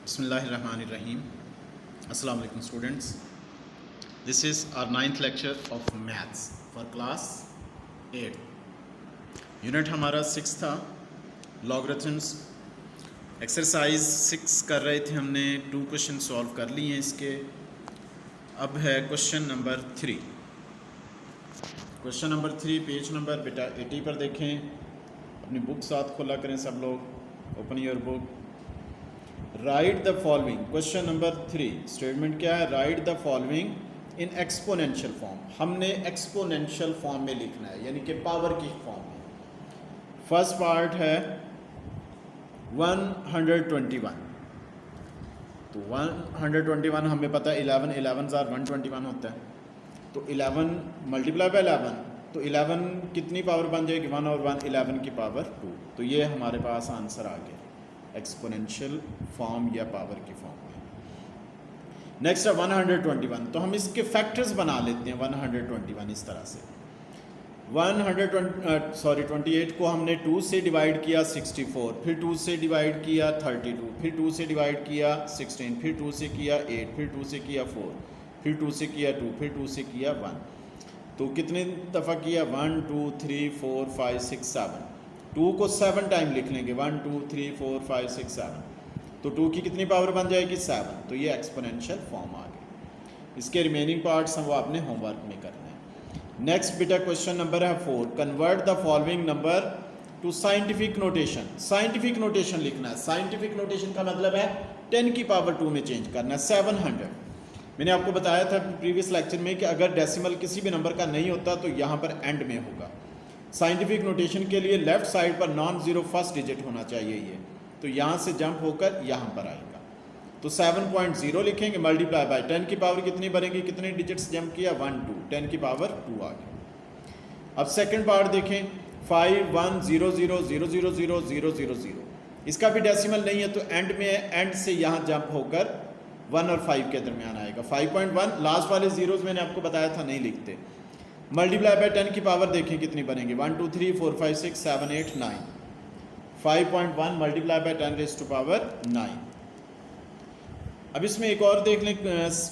Bismillahirrahmanirrahim. Assalamu alaikum students. This is our 9th lecture of maths for class 8. Unit हमारा 6 था, logarithms. Exercise 6 कर रहे थे हमने, 2 क्वेश्चन सॉल्व कर लिए हैं इसके। अब है question number 3। Question number 3 page number बेटा 80 पर देखें। अपनी बुक साथ खोला करें सब लोग। Open your book. Right the following. Question number 3 statement क्या है? Right the following in exponential form. हमने एक्सपोनेंशियल फॉर्म में लिखना है, यानी कि पावर की फॉर्म में। फर्स्ट पार्ट है 121। तो 121 हमें पता है 11 121 होता है। तो 11 मल्टीप्लाई बाय 11, तो 11 कितनी पावर बन जाएगी? 1 और 1 11 की पावर 2। तो ये हमारे पास आंसर आ गया एक्सपोनेंशियल फॉर्म या पावर की फॉर्म में। नेक्स्ट है 121। तो हम इसके फैक्टर्स बना लेते हैं 121 इस तरह से। 28 को हमने 2 से डिवाइड किया 64, फिर 2 से डिवाइड किया 32, फिर 2 से डिवाइड किया 16, फिर 2 से किया 8, फिर 2 से किया 4, फिर 2 से किया 2, फिर 2 से किया 1। तो कितने दफ़ा किया? 1 2 3 4 5 6 7। 2 को 7 टाइम लिख लेंगे, 1 2 3 4 5 6 7। तो 2 की कितनी पावर बन जाएगी? 7। तो ये एक्सपोनेंशियल फॉर्म आ गई। इसके रिमेनिंग पार्ट्स हम वो आपने होमवर्क में करना है। नेक्स्ट बेटा क्वेश्चन नंबर है 4। Convert the following number two scientific notation. Scientific notation लिखना है। साइंटिफिक नोटेशन का मतलब है 10 की पावर 2 में चेंज करना है। 700। मैंने आपको बताया था प्रीवियस लेक्चर में कि अगर डेसिमल किसी भी नंबर का नहीं होता तो यहाँ पर एंड में होगा। साइंटिफिक नोटेशन के लिए लेफ्ट साइड पर नॉन ज़ीरो फर्स्ट डिजिट होना चाहिए ये। तो यहाँ से जंप होकर यहाँ पर आएगा। तो 7.0 लिखेंगे मल्टीप्लाई बाय 10 की पावर कितनी बनेगी? कितने डिजिट्स जंप किया? 1 2, 10 की पावर 2 आ गई। अब सेकंड पार्ट देखें 5 1 0 0 0 0 0 0 0 0। इसका भी डेसिमल नहीं है तो एंड में है, एंड से यहाँ जंप होकर 1 और 5 के दरमियान आएगा। 5.1 लास्ट वाले जीरोज मैंने आपको बताया था नहीं लिखते। मल्टीप्लाई बाय 10 की पावर देखें कितनी बनेगी? 1 2 3 4 5 6 7 8 9। 5.1 multiply by 10 raise to power 9। अब इसमें एक और देख लें,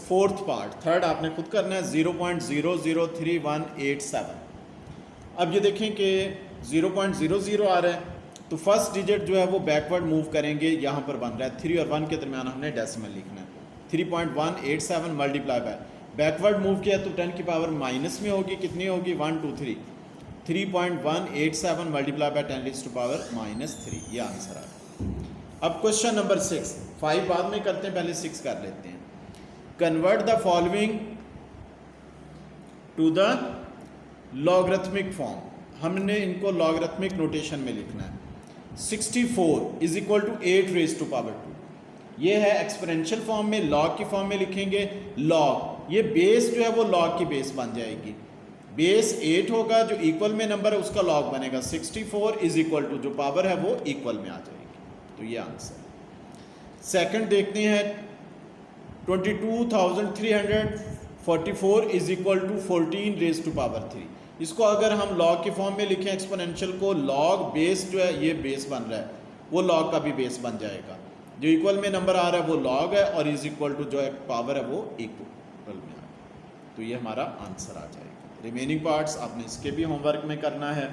फोर्थ पार्ट, थर्ड आपने खुद करना है। 0.003187। अब ये देखें कि 0.00 आ रहा है, तो फर्स्ट डिजिट जो है वो बैकवर्ड मूव करेंगे। यहाँ पर बन रहा है 3 और 1 के दरमियान हमने डेसिमल लिखना है। 3.187 मल्टीप्लाई बाय बैकवर्ड मूव किया तो 10 की पावर माइनस में होगी। कितनी होगी? 1 2 3। 3.187 multiply by 10 raise to power -3। ये आंसर आ गया। अब क्वेश्चन नंबर 6। 5 बाद में करते हैं, पहले 6 कर लेते हैं। Convert the following to the logarithmic form. हमने इनको लॉगरिथमिक नोटेशन में लिखना है। 64 is equal to 8 raise to power 2। ये है एक्सपोनेंशियल फॉर्म में, लॉग की फॉर्म में लिखेंगे। लॉग ये बेस जो है वो लॉग की बेस बन जाएगी। बेस 8 होगा, जो इक्वल में नंबर है उसका लॉग बनेगा। 64 इज इक्वल टू जो पावर है वो इक्वल में आ जाएगी। तो ये आंसर। सेकंड देखते हैं 22,344 is equal to 14 raise to power 3। इसको अगर हम लॉग की फॉर्म में लिखें एक्सपोनेंशियल को, लॉग बेस जो है ये बेस बन रहा है वो लॉग का भी बेस बन जाएगा। जो इक्वल में नंबर आ रहा है वो लॉग है और इज इक्वल टू जो पावर है वो इक्वल में आ गया। तो ये हमारा आंसर आ जाएगा। रिमेनिंग पार्ट्स आपने इसके भी होमवर्क में करना है।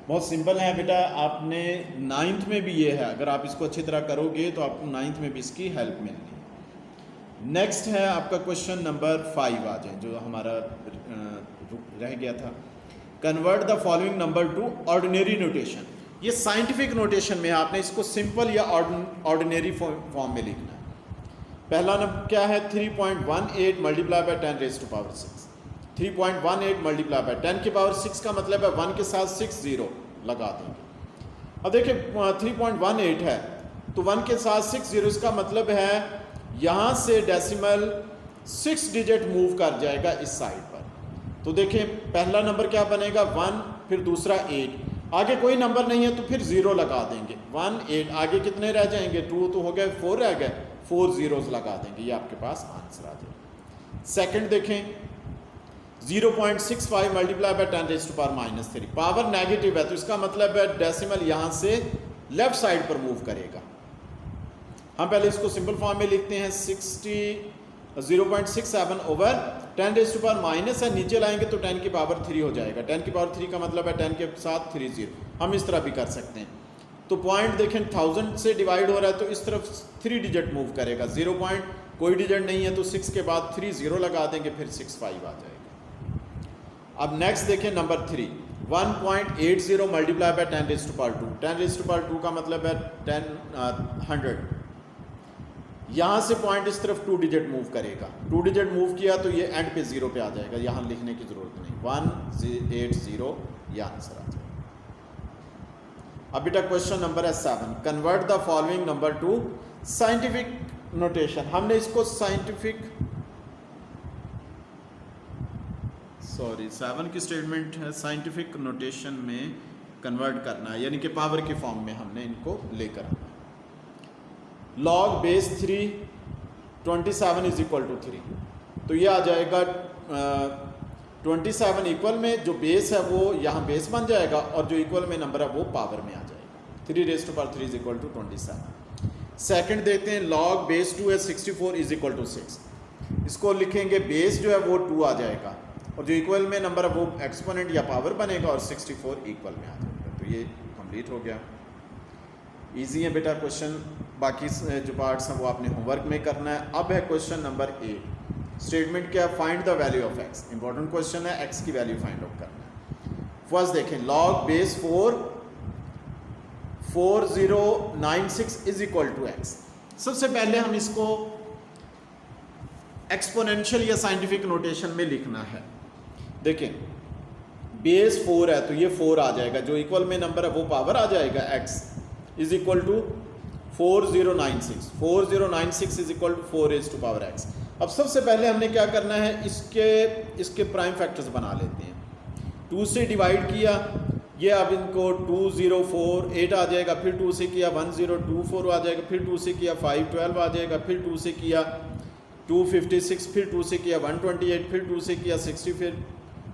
बहुत सिंपल है बेटा, आपने 9th में भी ये है। अगर आप इसको अच्छी तरह करोगे तो आपको 9th में भी इसकी हेल्प मिलनी है। नेक्स्ट है आपका क्वेश्चन नंबर 5 आ जाए, जो हमारा रह गया था। Convert the following number two ordinary notation. ये साइंटिफिक नोटेशन में आपने इसको सिंपल या ऑर्डिनरी फॉर्म में लिखना है। पहला नंबर क्या है? 3.18 multiply by 10 raise to power 6। 3.18 multiply by 10 की पावर 6 का मतलब है 1 के साथ 6 0 लगा देंगे। अब देखिए 3.18 है तो 1 के साथ 6 0, इसका मतलब है यहाँ से डेसिमल 6 डिजिट मूव कर जाएगा इस साइड पर। तो देखिए पहला नंबर क्या बनेगा? 1, फिर दूसरा 8। आगे कोई नंबर नहीं है तो फिर 0 लगा देंगे। 1 8, आगे कितने रह जाएंगे? 2 तो हो गए, 4 रह गए, 4 zeros लगा देंगे। ये आपके पास आंसर आ जाएगा। सेकंड देखें 0.65 multiply by 10 raise to power -3। Power negative है तो इसका मतलब है डेसिमल यहाँ से लेफ्ट साइड पर मूव करेगा। हम पहले इसको सिंपल फॉर्म में लिखते हैं 0.67 over 10 raise to power minus है, नीचे लाएंगे तो 10 की पावर 3 हो जाएगा। 10 की पावर 3 का मतलब है 10 के साथ 3 0। हम इस तरह भी कर सकते हैं। तो पॉइंट देखें 1000 से डिवाइड हो रहा है तो इस तरफ 3 डिजिट मूव करेगा। 0 पॉइंट कोई डिजिट नहीं है तो 6 के बाद 3 0 लगा देंगे, फिर 6 5 आ जाएगा। अब नेक्स्ट देखें number 3, 1.80 multiply by 10 raise to power 2। 10 raise to power 2 का मतलब है 100। यहाँ से पॉइंट इस तरफ 2 डिजिट मूव करेगा। 2 डिजिट मूव किया तो ये एंड पे 0 पे आ जाएगा, यहाँ लिखने की ज़रूरत नहीं। 180 ये आंसर आ जाएगा। अब बेटा क्वेश्चन नंबर है 7, convert the following number two scientific notation. हमने इसको साइंटिफिक 7 की स्टेटमेंट है, साइंटिफिक नोटेशन में कन्वर्ट करना है, यानी कि पावर के फॉर्म में हमने इनको लेकर आना है। log base 3 27 is equal to 3, तो ये आ जाएगा 27 इक्वल में जो बेस है वो यहाँ बेस बन जाएगा और जो इक्वल में नंबर है वो पावर में आ जाएगा। 3 raise to power 3 is equal to 27। Second देखते हैं, log बेस 2 है 64 इज इक्वल टू 6। इसको लिखेंगे बेस जो है वो 2 आ जाएगा और जो इक्वल में नंबर है वो एक्सपोनेंट या पावर बनेगा और 64 इक्वल में आ जाएगा। तो ये कंप्लीट हो गया। इजी है बेटा क्वेश्चन, बाकी जो पार्ट्स हैं वो आपने होमवर्क में करना है। अब है क्वेश्चन नंबर 8। स्टेटमेंट क्या है, find the value of X. Important question है, एक्स की वैल्यू फाइंड आउट करना है। फर्स्ट देखें, log base 4 4096 is equal to X. सबसे पहले हम इसको एक्सपोनेंशियल या साइंटिफिक नोटेशन में लिखना है। देखें बेस 4 है तो ये 4 आ जाएगा, जो इक्वल में नंबर है वो पावर आ जाएगा। x is equal to 4096। 4096 is equal to 4 raise to power x। अब सबसे पहले हमने क्या करना है, इसके प्राइम फैक्टर्स बना लेते हैं। 2 से डिवाइड किया, ये अब इनको 2048 आ जाएगा, फिर 2 से किया 1024 आ जाएगा, फिर 2 से किया 512 आ जाएगा, फिर 2 से किया 256, फिर 2 से किया 128, फिर 2 से किया 60, फिर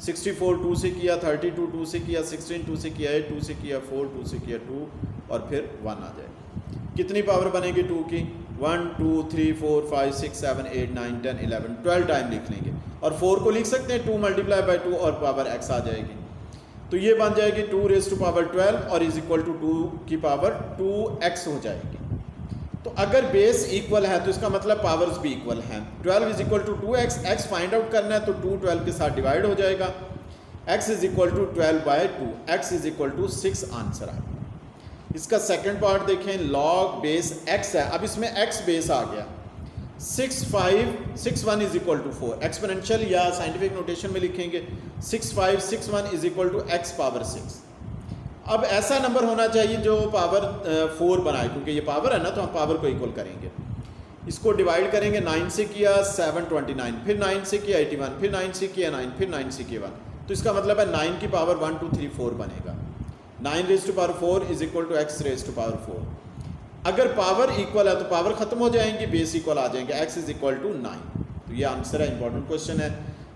64, 2 से किया 32, 2 से किया 16, 2 से किया 8, 2 से किया 4, 2 से किया 2 और फिर 1 आ जाएगा। कितनी पावर बनेगी 2 की? 1 2 3 4 5 6 7 8 9 10 11 12 टाइम लिख लेंगे और 4 को लिख सकते हैं 2 मल्टीप्लाई बाय 2 और पावर x आ जाएगी। तो ये बन जाएगी 2 रेज़ टू पावर 12 और इज इक्वल टू 2 की पावर 2x हो जाएगी। तो अगर बेस इक्वल है तो इसका मतलब पावर्स भी इक्वल हैं। 12 is equal to 2x, x find out करना है तो 2 12 के साथ डिवाइड हो जाएगा। x is equal to 12 by 2, x is equal to 6 answer आएगा। इसका सेकंड पार्ट देखें, log बेस x है, अब इसमें x बेस आ गया। 6561 इज इक्वल टू 4। एक्सपोनेंशियल या साइंटिफिक नोटेशन में लिखेंगे 6561 is equal to x power 6। अब ऐसा नंबर होना चाहिए जो पावर 4 बनाए, क्योंकि ये पावर है ना तो हम पावर को इक्वल करेंगे। इसको डिवाइड करेंगे, 9 से किया 729, फिर 9 से किया 81, फिर 9 से किया 9, फिर 9 से किया 1, तो इसका मतलब है 9 की पावर 1 2 3 4 बनेगा। 9 raise to power 4 is equal to x raise to power 4। अगर पावर इक्वल है तो पावर खत्म हो जाएंगी, बेस इक्वल आ जाएंगे, x इज इक्वल टू 9। तो ये आंसर है, इंपॉर्टेंट क्वेश्चन है।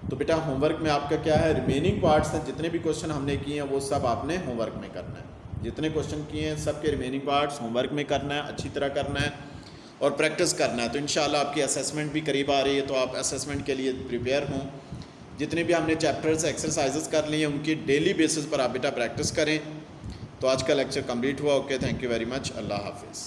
तो बेटा होमवर्क में आपका क्या है, रिमेनिंग पार्ट्स हैं, जितने भी क्वेश्चन हमने किए हैं वो सब आपने होमवर्क में करना है। जितने क्वेश्चन किए हैं सबके रिमेनिंग पार्ट्स होमवर्क में करना है, अच्छी तरह करना है और प्रैक्टिस करना है। तो इंशाल्लाह आपकी असेसमेंट भी करीब आ रही है, तो आप असेसमेंट के लिए प्रिपेयर हों। जितने भी हमने चैप्टर्स एक्सरसाइजेस कर लिए हैं उनकी डेली बेसिस पर आप बेटा प्रैक्टिस करें। तो आज का लेक्चर कंप्लीट हुआ। Okay, thank you very much, अल्लाह हाफिज़।